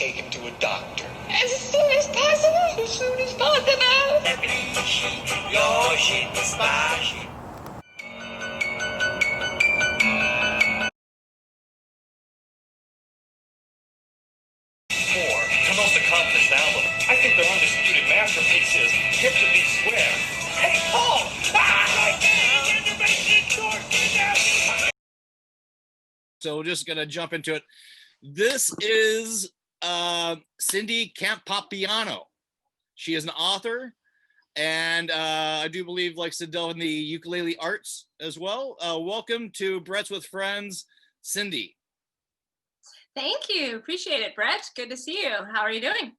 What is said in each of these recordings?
take him to a doctor. As soon as possible, as soon as possible. Their most accomplished album. I think their undisputed masterpiece is Hip to Be Square. Hey, Paul! So we're just gonna jump into it. This is Cindy Campopiano. She is an author, and I do believe likes to delve in the ukulele arts as well. Welcome to Brett's with Friends, Cindy. Thank you. Appreciate it, Brett. Good to see you. How are you doing?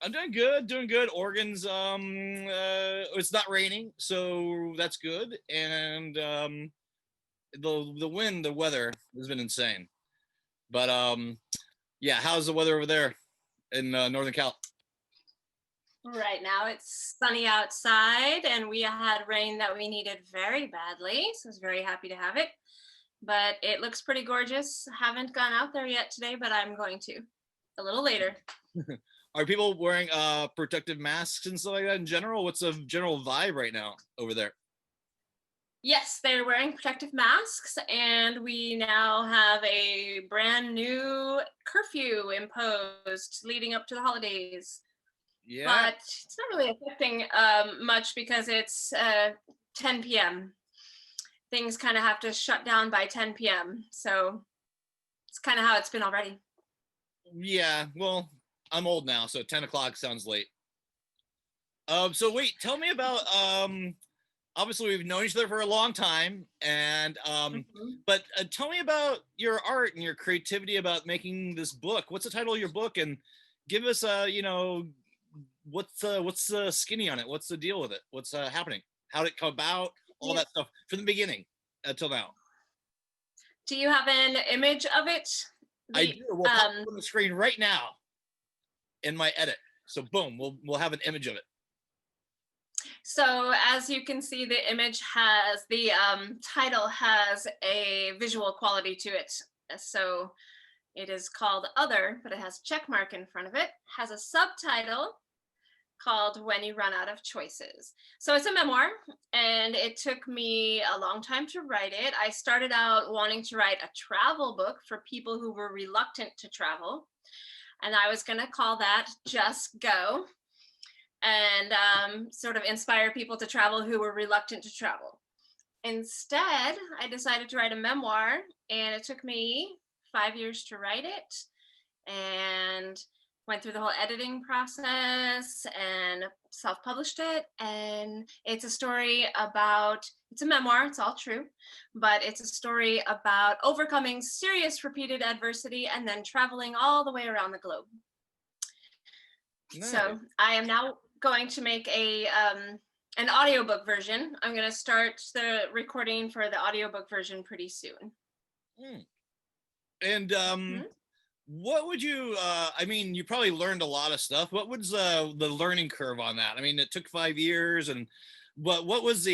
I'm doing good. Oregon's it's not raining, so that's good. And the wind, the weather has been insane. But yeah, how's the weather over there in Northern Cal? Right now it's sunny outside, and we had rain that we needed very badly, so I was very happy to have it. But it looks pretty gorgeous. Haven't gone out there yet today, but I'm going to a little later. Are people wearing protective masks and stuff like that in general? What's the general vibe right now over there? Yes, they're wearing protective masks, and we now have a brand new curfew imposed leading up to the holidays. Yeah. But it's not really affecting much because it's 10 p.m. Things kind of have to shut down by 10 p.m. So it's kind of how it's been already. Yeah, well, I'm old now, so 10 o'clock sounds late. So wait, tell me about, obviously we've known each other for a long time, and but tell me about your art and your creativity about making this book. What's the title of your book? And give us what's the skinny on it? What's the deal with it? What's happening? How did it come about? All that stuff from the beginning until now. Do you have an image of it? I do. We'll pop it on the screen right now in my edit. So boom, we'll have an image of it. So as you can see, the image has the title has a visual quality to it. So it is called Other, but it has a check mark in front of it. Has a subtitle called When You Run Out of Choices. So it's a memoir, and it took me a long time to write it. I started out wanting to write a travel book for people who were reluctant to travel, and I was going to call that Just Go, and sort of inspire people to travel who were reluctant to travel. Instead, I decided to write a memoir, and it took me 5 years to write it, and went through the whole editing process and self-published it. And it's a story about, it's a memoir, it's all true, but it's a story about overcoming serious repeated adversity and then traveling all the way around the globe. Nice. So I am now going to make an audiobook version. I'm going to start the recording for the audiobook version pretty soon. And what would you, I mean, you probably learned a lot of stuff. What was the learning curve on that? I mean, it took 5 years, and what was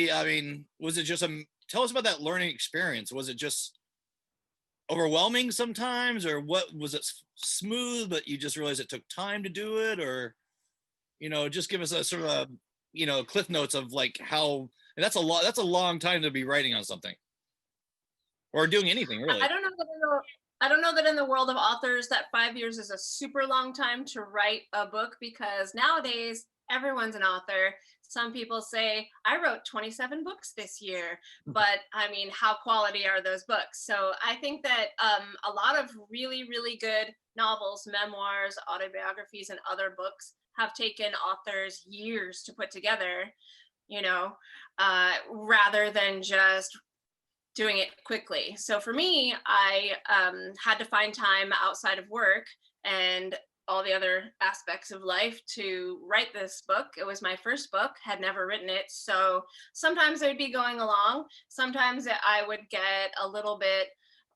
was it just tell us about that learning experience. Was it just overwhelming sometimes, or what was it smooth, but you just realized it took time to do it? Or, just give us a sort of, cliff notes of like how, and that's a long time to be writing on something or doing anything really. I don't know that in the world of authors that 5 years is a super long time to write a book, because nowadays everyone's an author. Some people say, I wrote 27 books this year, but I mean, how quality are those books? So I think that a lot of really, really good novels, memoirs, autobiographies, and other books have taken authors years to put together, rather than just doing it quickly. So for me, I had to find time outside of work and all the other aspects of life to write this book. It was my first book, had never written it. So sometimes I would be going along. Sometimes I would get a little bit,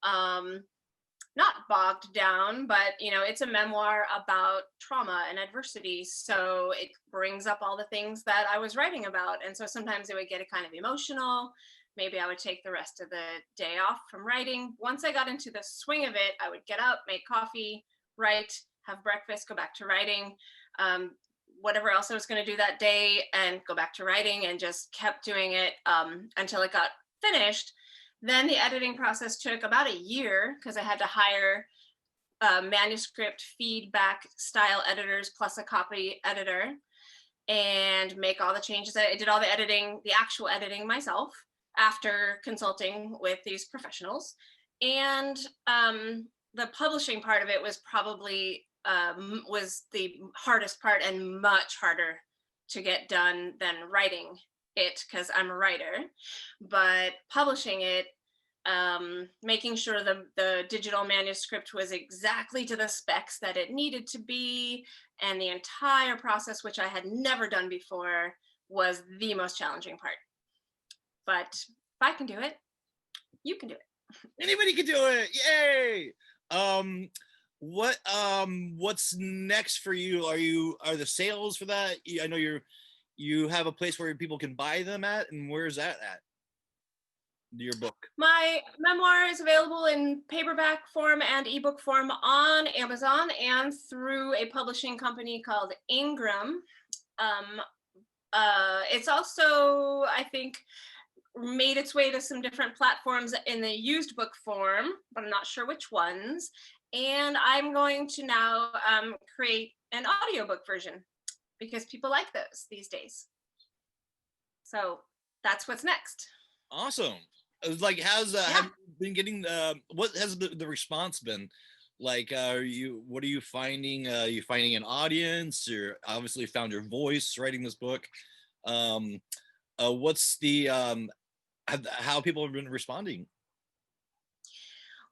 not bogged down, but it's a memoir about trauma and adversity. So it brings up all the things that I was writing about. And so sometimes it would get kind of emotional. Maybe I would take the rest of the day off from writing. Once I got into the swing of it, I would get up, make coffee, write, have breakfast, go back to writing, whatever else I was going to do that day, and go back to writing, and just kept doing it until it got finished. Then the editing process took about a year because I had to hire manuscript feedback style editors plus a copy editor and make all the changes. I did all the editing, the actual editing myself after consulting with these professionals. And the publishing part of it was probably was the hardest part, and much harder to get done than writing it because I'm a writer. But publishing it, making sure the digital manuscript was exactly to the specs that it needed to be, and the entire process, which I had never done before, was the most challenging part. But if I can do it, you can do it. Anybody can do it. Yay! What's next for you? Are the sales for that? I know you have a place where people can buy them at, and where's that at? Your book. My memoir is available in paperback form and ebook form on Amazon and through a publishing company called Ingram. It's also, I think, made its way to some different platforms in the used book form, but I'm not sure which ones. And I'm going to now create an audiobook version because people like those these days. So that's what's next. Awesome. Like, have you been getting what has the response been like? What are you finding? You finding an audience? You obviously found your voice writing this book. What's the how people have been responding?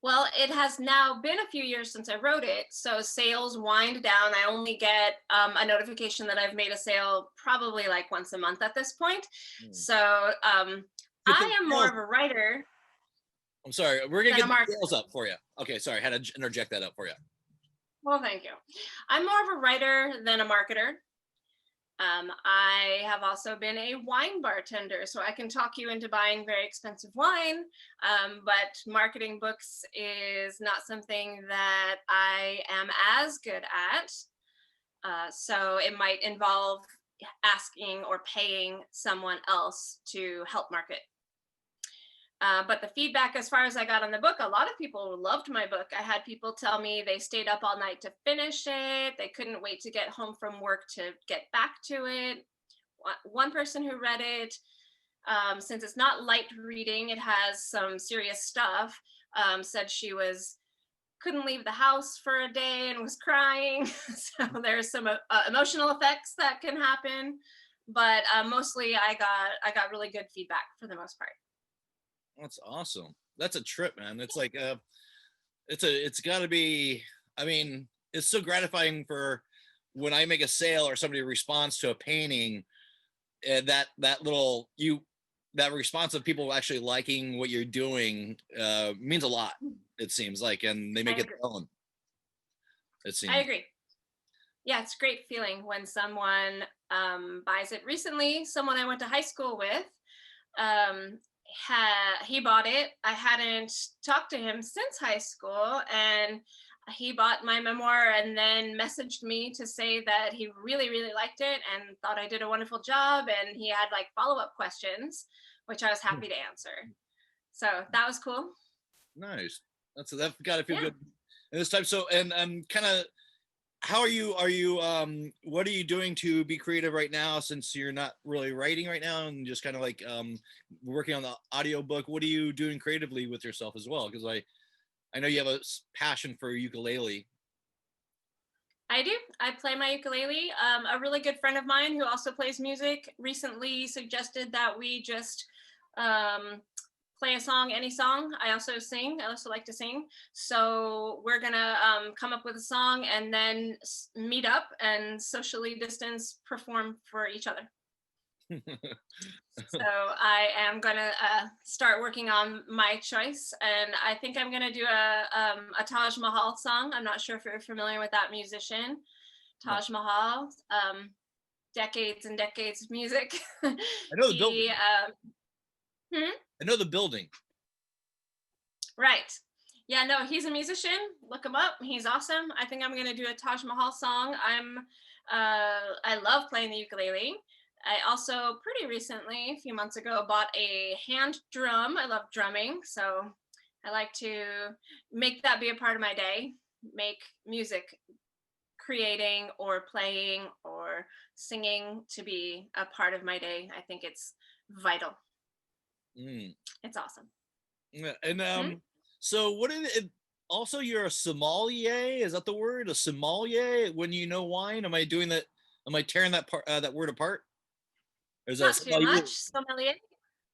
Well, it has now been a few years since I wrote it, so sales wind down. I only get a notification that I've made a sale probably like once a month at this point. So I am more of a writer. I'm sorry, we're gonna get the sales up for you. Okay, sorry, I had to interject that up for you. Well, thank you. I'm more of a writer than a marketer. I have also been a wine bartender, so I can talk you into buying very expensive wine, but marketing books is not something that I am as good at. So it might involve asking or paying someone else to help market. But the feedback as far as I got on the book, a lot of people loved my book. I had people tell me they stayed up all night to finish it. They couldn't wait to get home from work to get back to it. One person who read it, since it's not light reading, it has some serious stuff, said she couldn't leave the house for a day and was crying. So there's some emotional effects that can happen, but mostly I got really good feedback for the most part. That's awesome. That's a trip, man. It's like it's got to be. I mean, it's so gratifying for when I make a sale or somebody responds to a painting. That response of people actually liking what you're doing means a lot. It seems like, and they make it their own. It seems. I agree. Yeah, it's a great feeling when someone buys it. Recently, someone I went to high school with. He bought it. I hadn't talked to him since high school, and he bought my memoir and then messaged me to say that he really, really liked it and thought I did a wonderful job, and he had like follow-up questions, which I was happy to answer. So that was cool. Nice. That's got to feel good in this time. So, and kind of, how are you what are you doing to be creative right now, since you're not really writing right now and just kind of like working on the audiobook? What are you doing creatively with yourself as well? Because I know you have a passion for ukulele. I do. I play my ukulele. A really good friend of mine who also plays music recently suggested that we just play a song, any song. I also sing. I also like to sing. So we're gonna come up with a song and then meet up and socially distance perform for each other. So I am gonna start working on my choice, and I think I'm gonna do a Taj Mahal song. I'm not sure if you're familiar with that musician, Taj Mahal. Decades and decades of music. I know the building. I know the building. Right. Yeah, no, he's a musician. Look him up. He's awesome. I think I'm gonna do a Taj Mahal song. I love playing the ukulele. I also pretty recently, a few months ago, bought a hand drum. I love drumming, so I like to make that be a part of my day. Make music, creating or playing or singing to be a part of my day. I think it's vital. Mm. It's awesome. Yeah, and Hmm? so what is it? Also, you're a sommelier. Is that the word? A sommelier when you know wine? Am I doing that? Am I tearing that part that word apart? Or is that Not too sommelier? much. Sommelier.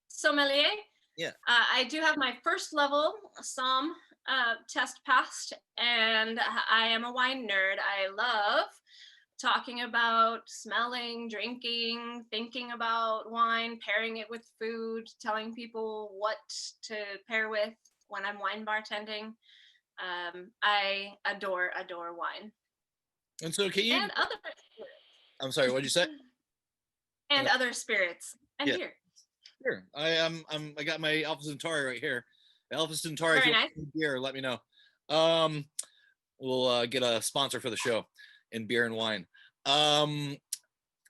Sommelier. Yeah. I do have my first level Somm test passed, and I am a wine nerd. I love talking about smelling, drinking, thinking about wine, pairing it with food, telling people what to pair with when I'm wine bartending. I adore wine And so, can you? and other I'm sorry. What'd you say? and other spirits and Yeah, beer. sure. I got my Alpha Centauri right here. Alpha Centauri. If Very you nice. want beer, let me know. Um, we'll get a sponsor for the show in beer and wine. Um,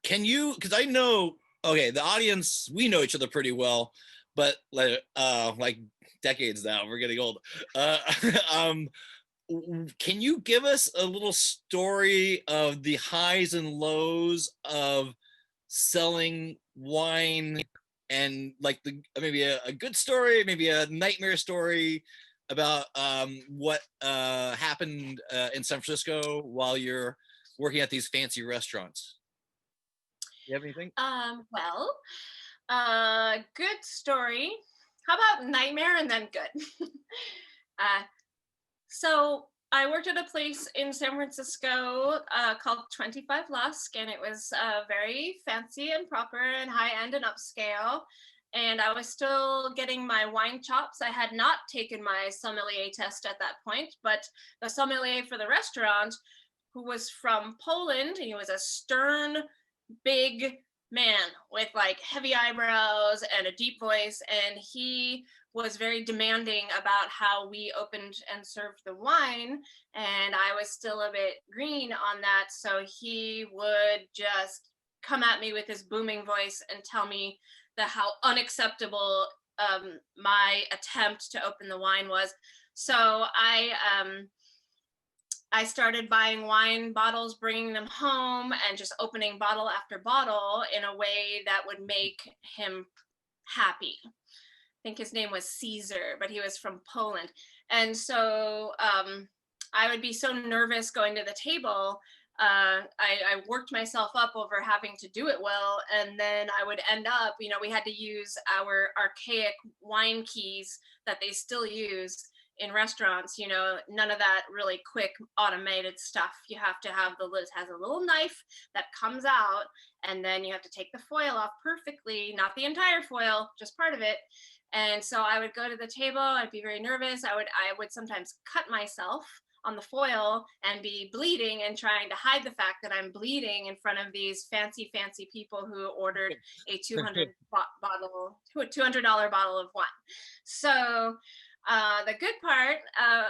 can you? Because I know. Okay, the audience, we know each other pretty well, but like decades now. We're getting old. Uh, um, can you give us a little story of the highs and lows of selling wine and like the maybe a good story, maybe a nightmare story about what happened in San Francisco while you're working at these fancy restaurants? You have anything? Well, good story. How about nightmare and then good? uh, so I worked at a place in San Francisco called 25 Lusk, and it was very fancy and proper and high end and upscale. And I was still getting my wine chops. I had not taken my sommelier test at that point, but the sommelier for the restaurant, who was from Poland, he was a stern, big man with like heavy eyebrows and a deep voice, and he was very demanding about how we opened and served the wine, and I was still a bit green on that, so he would just come at me with his booming voice and tell me that how unacceptable my attempt to open the wine was. So I started buying wine bottles, bringing them home, and just opening bottle after bottle in a way that would make him happy. I think his name was Caesar, but he was from Poland. And so I would be so nervous going to the table. I worked myself up over having to do it well. And then I would end up, we had to use our archaic wine keys that they still use in restaurants, none of that really quick automated stuff. You have to have it has a little knife that comes out, and then you have to take the foil off perfectly, not the entire foil, just part of it. And so I would go to the table, I'd be very nervous. I would sometimes cut myself on the foil and be bleeding and trying to hide the fact that I'm bleeding in front of these fancy people who ordered a $200 bottle of wine. So the good part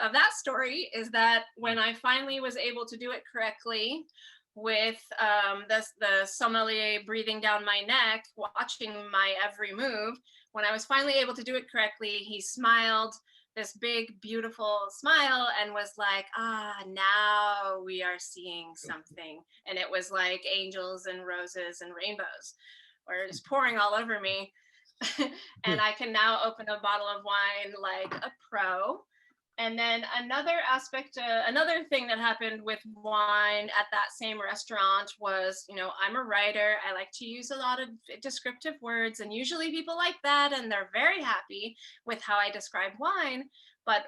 of that story is that when I finally was able to do it correctly, with the sommelier breathing down my neck, watching my every move, when I was finally able to do it correctly, he smiled this big, beautiful smile and was like, now we are seeing something. And it was like angels and roses and rainbows were just pouring all over me. And I can now open a bottle of wine like a pro. And then another thing that happened with wine at that same restaurant was, I'm a writer. I like to use a lot of descriptive words, and usually people like that, and they're very happy with how I describe wine. But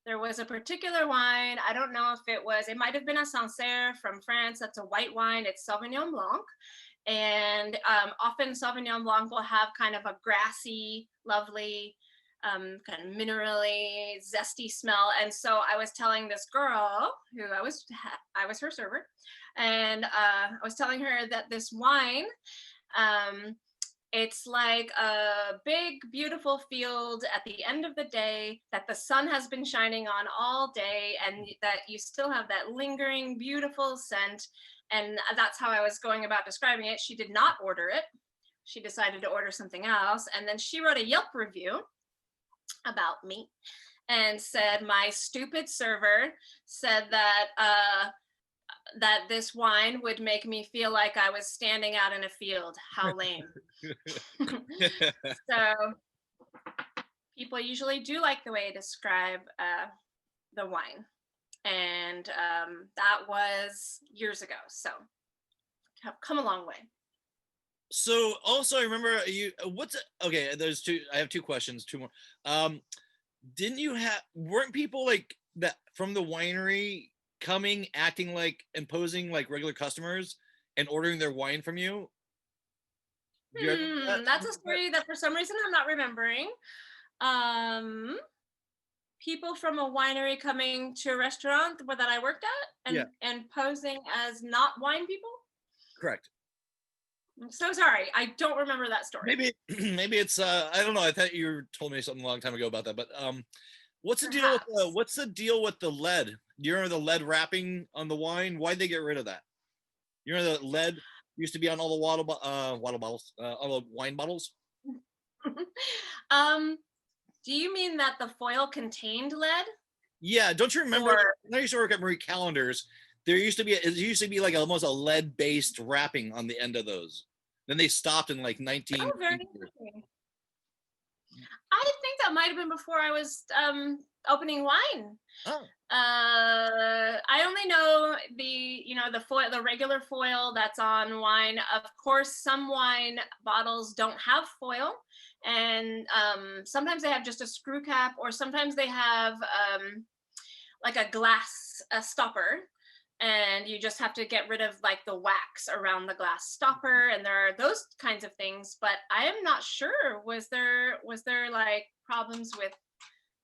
there was a particular wine. I don't know if it might have been a Sancerre from France. That's a white wine. It's Sauvignon Blanc. And often Sauvignon Blanc will have kind of a grassy, lovely, kind of minerally, zesty smell. And so I was telling this girl who I was her server, and I was telling her that this wine It's like a big, beautiful field at the end of the day that the sun has been shining on all day, and that you still have that lingering, beautiful scent. And that's how I was going about describing it. She did not order it. She decided to order something else. And then she wrote a Yelp review about me and said, my stupid server said that this wine would make me feel like I was standing out in a field. How lame. So people usually do like the way I describe the wine. And that was years ago. So have come a long way. So also I remember okay, there's two, I have two questions, two more. Didn't you weren't people like that from the winery coming, acting like, imposing like regular customers and ordering their wine from you? That's a story that for some reason I'm not remembering. People from a winery coming to a restaurant that I worked at and posing as not wine people? Correct. I'm so sorry. I don't remember that story. Maybe it's I don't know. I thought you told me something a long time ago about that, but what's the deal with the lead? You remember the lead wrapping on the wine? Why'd they get rid of that? You know, the lead used to be on all the water bottles, all the wine bottles. Do you mean that the foil contained lead? Yeah, don't you remember? When I used to work at Marie Callender's, it used to be like almost a lead-based wrapping on the end of those. Then they stopped in like 19. Oh, very interesting. I think that might have been before I was opening wine. Oh. I only know the foil, the regular foil that's on wine. Of course, some wine bottles don't have foil, and sometimes they have just a screw cap, or sometimes they have like a glass stopper, and you just have to get rid of like the wax around the glass stopper, and there are those kinds of things. But I am not sure. Was there like problems with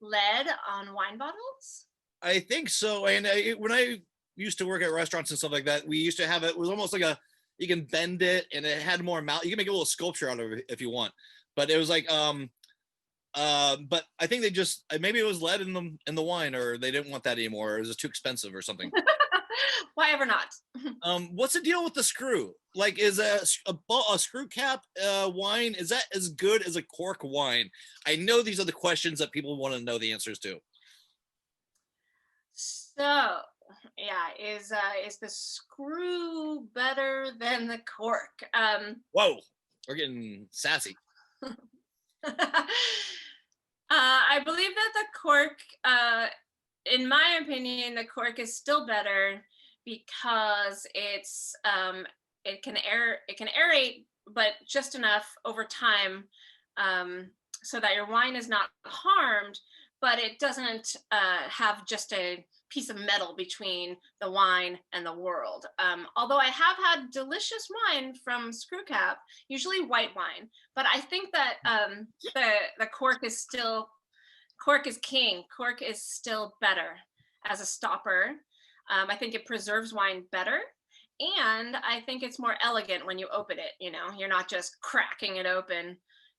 lead on wine bottles? I think so. And when I used to work at restaurants and stuff like that, we used to have it was almost like you can bend it and it had more mouth. You can make a little sculpture out of it if you want. But it was like but I think they just maybe it was lead in the wine, or they didn't want that anymore, or it was too expensive or something. Why ever not? What's the deal with the screw? Like, is a screw cap wine, is that as good as a cork wine? I know these are the questions that people want to know the answers to. So, yeah, is the screw better than the cork? Whoa, we're getting sassy. I believe that the cork, in my opinion, the cork is still better because it's it can aerate, but just enough over time, so that your wine is not harmed, but it doesn't have just a piece of metal between the wine and the world. Although I have had delicious wine from screw cap, usually white wine, but I think that the cork is king. Cork is still better as a stopper. I think it preserves wine better, and I think it's more elegant when you open it. You know, you're not just cracking it open.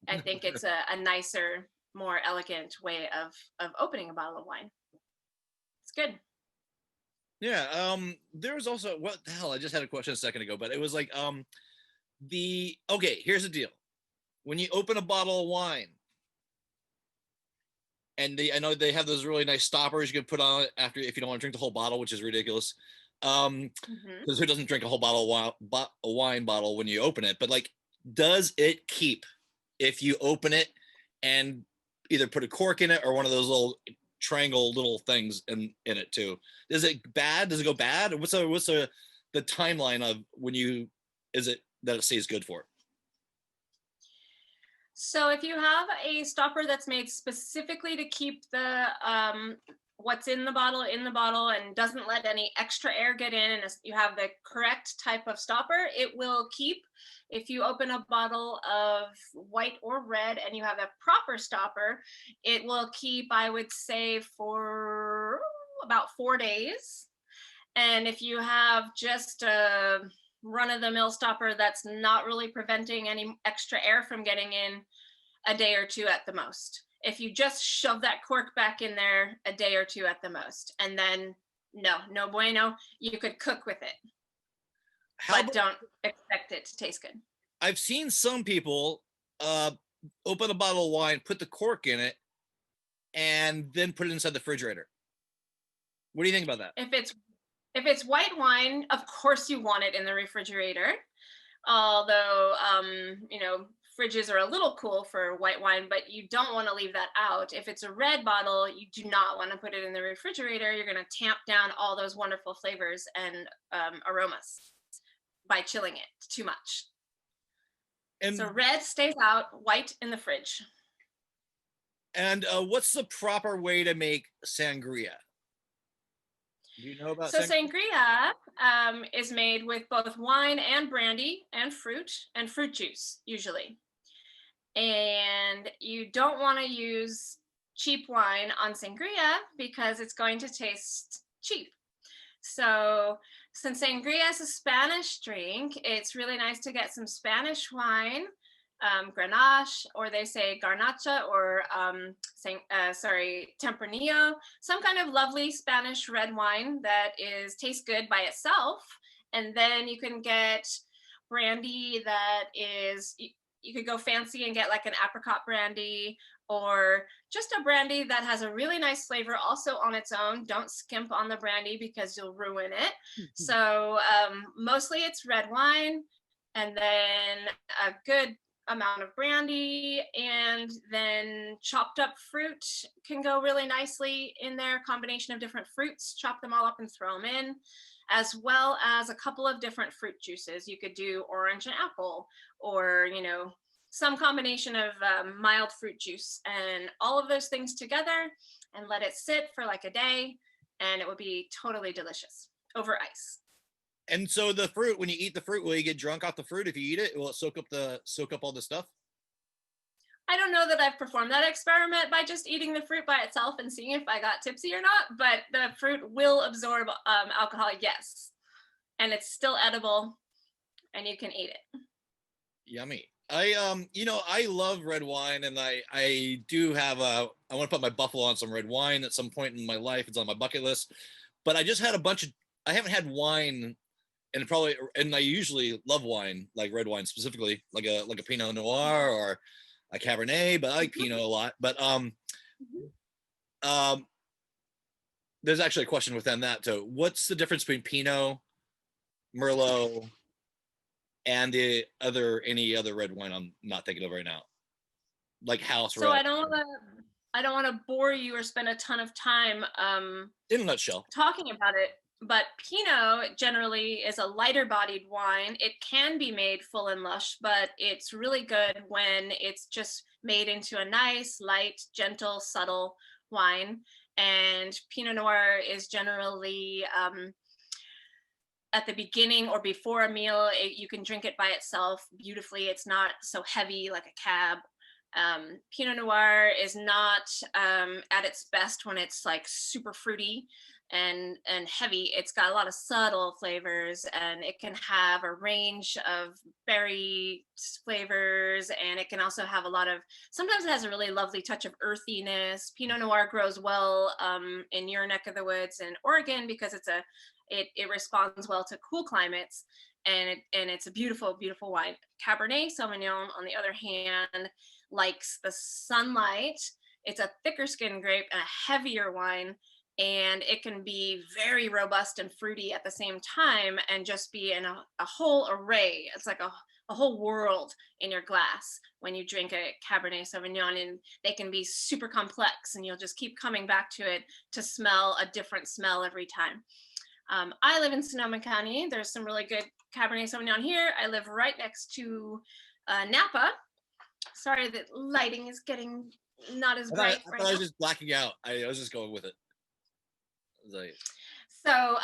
I think it's a nicer, more elegant way of opening a bottle of wine. It's good. Yeah. There was also, what the hell? I just had a question a second ago, but it was like okay, here's the deal. When you open a bottle of wine, and I know they have those really nice stoppers you can put on it after if you don't want to drink the whole bottle, which is ridiculous. Because who doesn't drink a whole bottle of a wine bottle when you open it? But like, does it keep if you open it and either put a cork in it or one of those little triangle little things in it too? Is it bad? Does it go bad? What's the timeline of when is it that it stays good for? So if you have a stopper that's made specifically to keep the what's in the bottle and doesn't let any extra air get in, and you have the correct type of stopper, it will keep. If you open a bottle of white or red and you have a proper stopper, it will keep, I would say, for about 4 days. And if you have just a run-of-the-mill stopper that's not really preventing any extra air from getting in, a day or two at the most. If you just shove that cork back in there, a day or two at the most, and then no bueno. You could cook with it, but don't expect it to taste good. I've seen some people open a bottle of wine, put the cork in it, and then put it inside the refrigerator. What do you think about that? If it's white wine, of course you want it in the refrigerator. Although, fridges are a little cool for white wine, but you don't want to leave that out. If it's a red bottle, you do not want to put it in the refrigerator. You're going to tamp down all those wonderful flavors and aromas by chilling it too much. And so red stays out, white in the fridge. And what's the proper way to make sangria? Do you know about sangria? Is made with both wine and brandy and fruit juice, usually. And you don't want to use cheap wine on sangria because it's going to taste cheap. So since sangria is a Spanish drink, it's really nice to get some Spanish wine, Grenache, or they say garnacha, or Tempranillo, some kind of lovely Spanish red wine that tastes good by itself. And then you can get brandy that is, you could go fancy and get like an apricot brandy, or just a brandy that has a really nice flavor also on its own. Don't skimp on the brandy because you'll ruin it. So mostly it's red wine, and then a good amount of brandy, and then chopped up fruit can go really nicely in there. Combination of different fruits, chop them all up and throw them in, as well as a couple of different fruit juices. You could do orange and apple, or some combination of mild fruit juice, and all of those things together, and let it sit for like a day, and it would be totally delicious over ice. And so the fruit, when you eat the fruit, will you get drunk off the fruit if you eat it? Will it soak up all the stuff? I don't know that I've performed that experiment by just eating the fruit by itself and seeing if I got tipsy or not, but the fruit will absorb alcohol, yes. And it's still edible, and you can eat it. Yummy. I love red wine, and I do have I want to put my buffalo on some red wine at some point in my life. It's on my bucket list. But I just had I haven't had wine, and I usually love wine, like red wine specifically, like a Pinot Noir or a Cabernet, but I like Pinot a lot. But there's actually a question within that too. What's the difference between Pinot, Merlot, and any other red wine I'm not thinking of right now, like house red? So I don't want to bore you or spend a ton of time in a nutshell talking about it, but Pinot generally is a lighter bodied wine. It can be made full and lush, but it's really good when it's just made into a nice, light, gentle, subtle wine. And Pinot Noir is generally at the beginning or before a meal. You can drink it by itself beautifully. It's not so heavy like a cab. Pinot Noir is not at its best when it's like super fruity and heavy. It's got a lot of subtle flavors, and it can have a range of berry flavors, and it can also have sometimes it has a really lovely touch of earthiness. Pinot Noir grows well in your neck of the woods in Oregon because it responds well to cool climates, and it's a beautiful, beautiful wine. Cabernet Sauvignon, on the other hand, likes the sunlight. It's a thicker skinned grape and a heavier wine, and it can be very robust and fruity at the same time, and just be in a whole array. It's like a whole world in your glass when you drink a Cabernet Sauvignon, and they can be super complex, and you'll just keep coming back to it to smell a different smell every time. I live in Sonoma County. There's some really good Cabernet Sauvignon here. I live right next to Napa. Sorry, the lighting is getting not as bright. I thought I was just blacking out. I was just going with it. So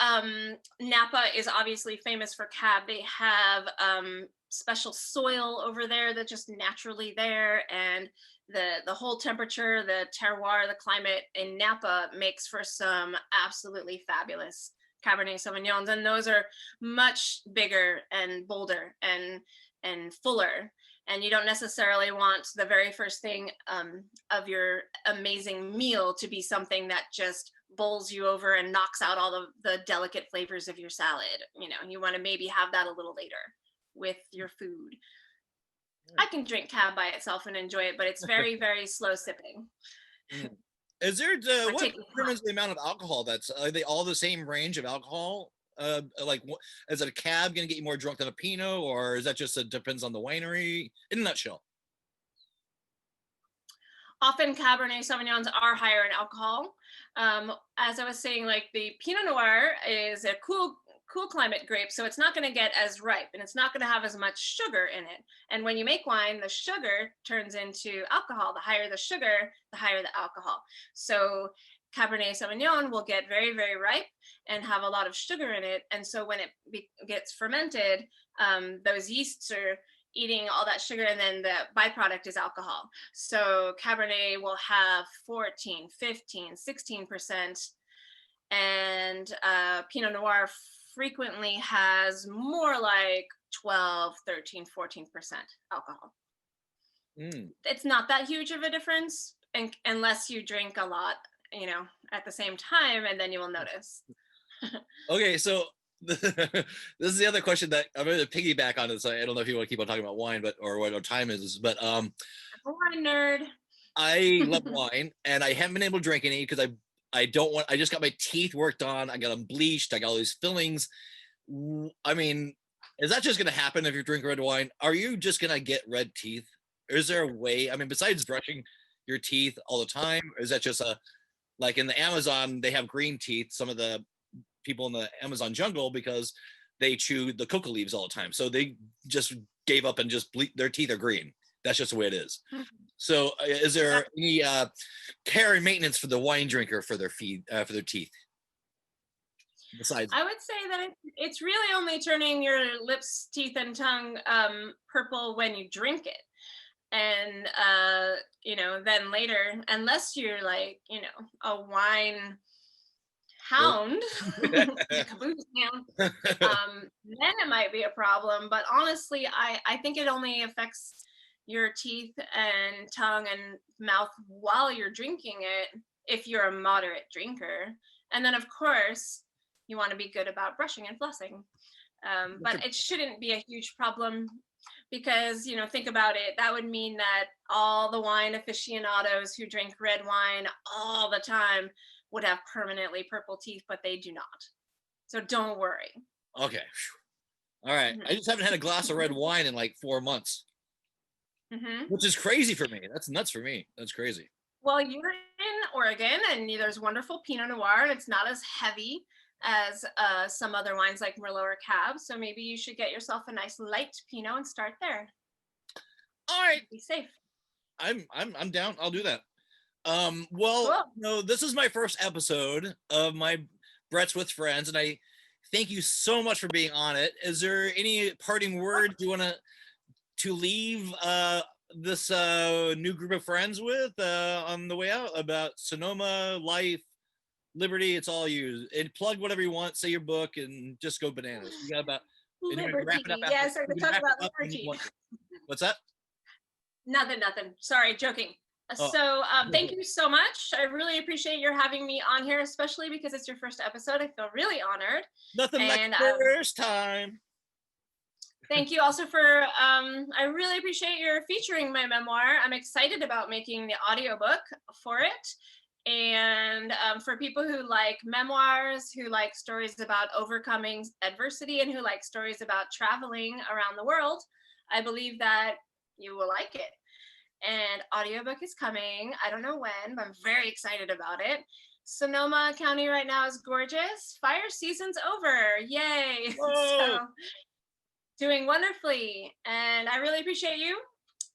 Napa is obviously famous for cab. They have special soil over there that's just naturally there, and the whole temperature, the terroir, the climate in Napa makes for some absolutely fabulous Cabernet Sauvignons, and those are much bigger and bolder and fuller. And you don't necessarily want the very first thing of your amazing meal to be something that just bowls you over and knocks out all the delicate flavors of your salad. You want to maybe have that a little later with your food. I can drink Cab by itself and enjoy it, but it's very, very slow sipping. Is there what determines the amount of alcohol? Are they all the same range of alcohol? Like, is it a Cab going to get you more drunk than a Pinot, or is that just depends on the winery? In a nutshell. Often Cabernet Sauvignons are higher in alcohol. As I was saying, like the Pinot Noir is a cool climate grape, so it's not going to get as ripe and it's not going to have as much sugar in it. And when you make wine, the sugar turns into alcohol. The higher the sugar, the higher the alcohol. So Cabernet Sauvignon will get very, very ripe and have a lot of sugar in it. And so when it gets fermented, those yeasts are eating all that sugar, and then the byproduct is alcohol. So Cabernet will have 14, 15, 16%, and Pinot Noir frequently has more like 12, 13, 14% alcohol. It's not that huge of a difference unless you drink a lot, at the same time, and then you will notice. Okay, so this is the other question that I'm going to piggyback on this. I don't know if you want to keep on talking about wine, or what our time is, but I'm a wine nerd. I love wine, and I haven't been able to drink any because I just got my teeth worked on. I got them bleached. I got all these fillings. I mean, is that just going to happen if you drink red wine? Are you just going to get red teeth? Or is there a way? I mean, besides brushing your teeth all the time, or is that just like in the Amazon, they have green teeth, some of the people in the Amazon jungle, because they chew the coca leaves all the time. So they just gave up and just their teeth are green. That's just the way it is. So is there any care and maintenance for the wine drinker for their teeth? Besides, I would say that it's really only turning your lips, teeth, and tongue purple when you drink it. And, then later, unless you're like, a wine hound, caboose hound, then it might be a problem. But honestly, I think it only affects your teeth and tongue and mouth while you're drinking it, if you're a moderate drinker. And then, of course, you want to be good about brushing and flossing. But it shouldn't be a huge problem because, think about it. That would mean that all the wine aficionados who drink red wine all the time would have permanently purple teeth, but they do not. So don't worry. Okay. All right. I just haven't had a glass of red wine in like 4 months, which is crazy for me. That's nuts for me. That's crazy. Well, you're in Oregon, and there's wonderful Pinot Noir, and it's not as heavy as some other wines like Merlot or Cab. So maybe you should get yourself a nice light Pinot and start there. All right. Be safe. I'm down. I'll do that. Well, cool. This is my first episode of my Brett's with Friends, and I thank you so much for being on it. Is there any parting words you want to leave this new group of friends with on the way out about Sonoma, life, liberty? It's all you. And plug whatever you want. Say your book and just go bananas. You got about liberty. Yes, I could talk about liberty. What's that? Nothing. Sorry, joking. So thank you so much. I really appreciate your having me on here, especially because it's your first episode. I feel really honored. Nothing like first time. Thank you also for, I really appreciate your featuring my memoir. I'm excited about making the audiobook for it. And for people who like memoirs, who like stories about overcoming adversity, and who like stories about traveling around the world, I believe that you will like it. And audiobook is coming. I don't know when, but I'm very excited about it. Sonoma County right now is gorgeous. Fire season's over. Yay. So, doing wonderfully. And I really appreciate you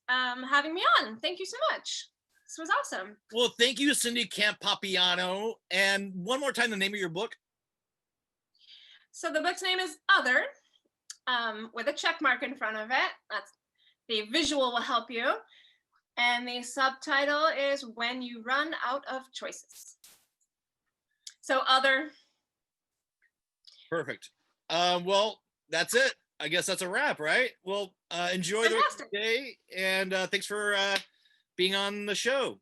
having me on. Thank you so much. This was awesome. Well, thank you, Cindy Campopiano. And one more time, the name of your book. So the book's name is Other, with a check mark in front of it. That's the visual will help you. And the subtitle is When You Run Out of Choices. So Other, Perfect. Well, that's it. I guess that's a wrap, right? Well, enjoy the rest of the day, and thanks for being on the show,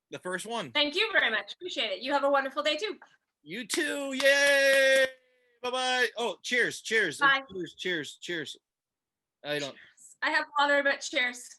the first one. Thank you very much. Appreciate it. You have a wonderful day too. You too. Yay! Bye-bye. Oh, cheers. Cheers. Bye. Cheers. Cheers. Cheers. I don't. I have water, but cheers.